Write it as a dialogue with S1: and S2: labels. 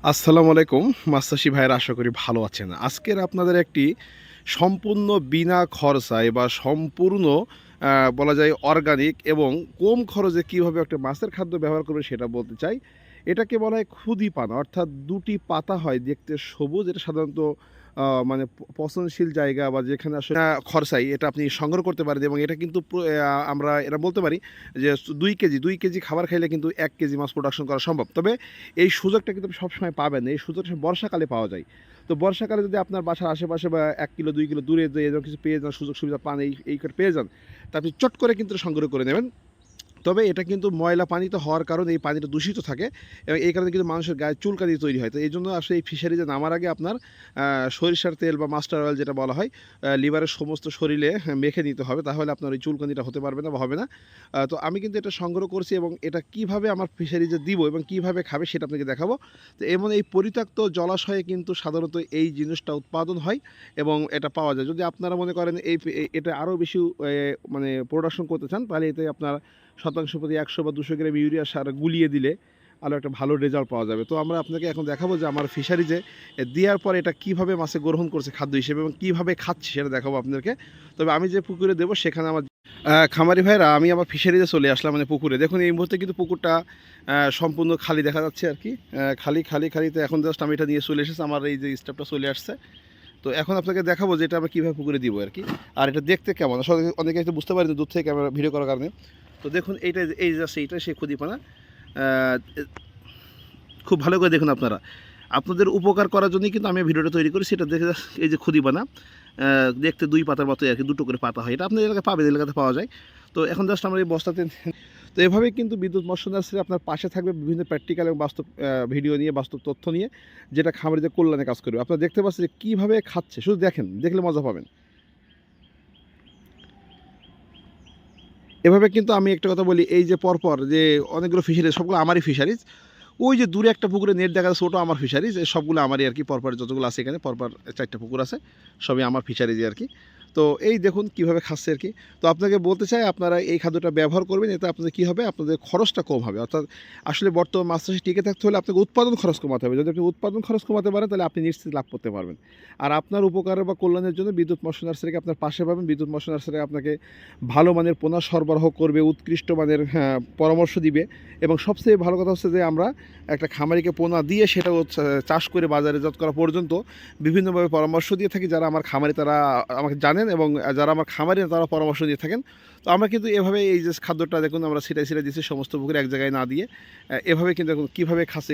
S1: আসসালামু আলাইকুম মাস্টারশি ভাইয়েরা, আশা করি ভালো আছেন। আজকের আপনাদের একটি সম্পূর্ণ বিনা খরচায় বা সম্পূর্ণ বলা যায় অর্গানিক এবং কম খরচে কীভাবে একটা মাছের খাদ্য ব্যবহার করবে সেটা বলতে চাই। এটাকে বলা হয় খুদি পানা, অর্থাৎ দুটি পাতা হয় দেখতে সবুজ। এটা সাধারণত মানে পচনশীল জায়গা বা যেখানে আসলে খরচায় এটা আপনি সংগ্রহ করতে পারেন, এবং এটা কিন্তু আমরা এটা বলতে পারি যে 2 কেজি খাবার খাইলে কিন্তু 1 কেজি মাছ প্রোডাকশন করা সম্ভব। তবে এই সুযোগটা কিন্তু সবসময় পাবেন না। এই সুযোগটা বর্ষাকালে পাওয়া যায়। তো বর্ষাকালে যদি আপনার বাসার আশেপাশে বা 1 কিলো 2 কিলো দূরে যে এরকম কিছু পেয়ে যান, সুযোগ সুবিধা পান, এই করে পেয়ে যান, তা আপনি চট করে কিন্তু সংগ্রহ করে নেবেন। তবে এটা কিন্তু ময়লা পানিতে হওয়ার কারণে এই পানিটা দূষিত থাকে, এবং এই কারণে কিন্তু মানুষের গায়ে চুলকানি তৈরি হয়। তো এই জন্য আসলে এই ফিশারিতে নামার আগে আপনার সরিষার তেল বা মাস্টার অয়েল যেটা বলা হয় লিভারের সমস্ত শরীরে মেখে নিতে হবে, তাহলে আপনার ওই চুলকানিটা হতে পারবে না বা হবে না। তো আমি কিন্তু এটা সংগ্রহ করছি, এবং এটা কিভাবে আমার ফিশারিতে দিব এবং কিভাবে খাবে সেটা আপনাকে দেখাবো। তো এমন এই পরিত্যক্ত জলাশয়ে কিন্তু সাধারণত এই জিনিসটা উৎপাদন হয় এবং এটা পাওয়া যায়। যদি আপনারা মনে করেন এটা আরও বেশি মানে প্রোডাকশন করতে চান, তাহলে এতে আপনার শতাংশ প্রতি 100 বা 200 গ্রাম ইউরিয়া সার গুলিয়ে দিলে আরও একটা ভালো রেজাল্ট পাওয়া যাবে। তো আমরা আপনাকে এখন দেখাবো যে আমার ফিশারিজে দেওয়ার পর এটা কীভাবে মাছে গ্রহণ করছে খাদ্য হিসেবে এবং কীভাবে খাচ্ছে সেটা দেখাবো আপনাদেরকে। তবে আমি যে পুকুরে দেবো সেখানে আমার খামারি ভাইরা, আমি আমার ফিশারিতে চলে আসলাম, মানে পুকুরে। দেখুন এই মুহূর্তে কিন্তু পুকুরটা সম্পূর্ণ খালি দেখা যাচ্ছে আর কি। খালি খালি খালি। তো এখন জাস্ট আমি এটা নিয়ে চলে এসেছি, আমার এই যে স্টাফটা চলে আসছে। তো এখন আপনাকে দেখাবো যে এটা আমরা কীভাবে পুকুরে দিব আর কি। আর এটা দেখতে কেমন, আসলে অনেকে হয়তো বুঝতে পারি দূর থেকে ক্যামেরা ভিডিও করার কারণে। তো দেখুন এইটা, এই জাস্ট এইটা সেই খুদিপানা। খুব ভালো করে দেখুন আপনারা, আপনাদের উপকার করার জন্যই কিন্তু আমি ভিডিওটা তৈরি করি। সেটা দেখে এই যে খুদিপানা, দেখতে 2 পাতার মতোই আর কি, 2 করে পাতা হয়। এটা আপনাদের এলাকায় পাবেন, এলাকাতে পাওয়া যায়। তো এখন জাস্ট আমরা এই বস্তাতে তো এভাবেই কিন্তু বিদ্যুৎ মৎস্য নার্সারি আপনার পাশে থাকবে বিভিন্ন প্র্যাকটিক্যাল এবং বাস্তব ভিডিও নিয়ে, বাস্তব তথ্য নিয়ে, যেটা খামারিদের কল্যাণে কাজ করবে। আপনারা দেখতে পাচ্ছেন যে কীভাবে খাচ্ছে, শুধু দেখেন, দেখলে মজা পাবেন। এভাবে কিন্তু আমি একটা কথা বলি, এই যে পরপর যে অনেকগুলো ফিশারিজ, সবগুলো আমারই ফিশারিজ। ওই যে দূরে একটা পুকুরে নেট দেখা যাচ্ছে, ওটাও আমার ফিশারিজ। এই সবগুলো আমারই আর কি, পরপর যতগুলো আছে এখানে পরপর 4টা পুকুর আছে, সবই আমার ফিশারিজই আর কি। তো এই দেখুন কীভাবে খাচ্ছে আর কি। তো আপনাকে বলতে চাই, আপনারা এই খাদ্যটা ব্যবহার করবেন, এতে আপনাদের কী হবে, আপনাদের খরচটা কম হবে। অর্থাৎ আসলে বর্তমান মাছ চাষে টিকে থাকতে হলে আপনাকে উৎপাদন খরচ কমাতে হবে। যদি আপনি উৎপাদন খরচ কমাতে পারেন, তাহলে আপনি নিশ্চিত লাভ করতে পারবেন। আর আপনার উপকারের বা কল্যাণের জন্য বিদ্যুৎ মৎস্য নার্সারিকে আপনার পাশে পাবেন। বিদ্যুৎ মৎস্য নার্সারি আপনাকে ভালো মানের পোনা সরবরাহ করবে, উৎকৃষ্ট মানের পরামর্শ দিবে, এবং সবচেয়ে ভালো কথা হচ্ছে যে আমরা একটা খামারিকে পোনা দিয়ে সেটাও চাষ করে বাজারজাত করা পর্যন্ত বিভিন্নভাবে পরামর্শ দিয়ে থাকি। যারা আমার খামারি তারা আমাকে জানেন, এবং যারা আমার খামারি তারা পরামর্শ দিয়ে থাকেন। তো আমরা কিন্তু এভাবে এই যে খাদ্যটা দেখুন আমরা ছিটাই ছিটাই দিচ্ছি সমস্ত পুকুরে, এক জায়গায় না দিয়ে এভাবে কিন্তু এখন কীভাবে খাচ্ছে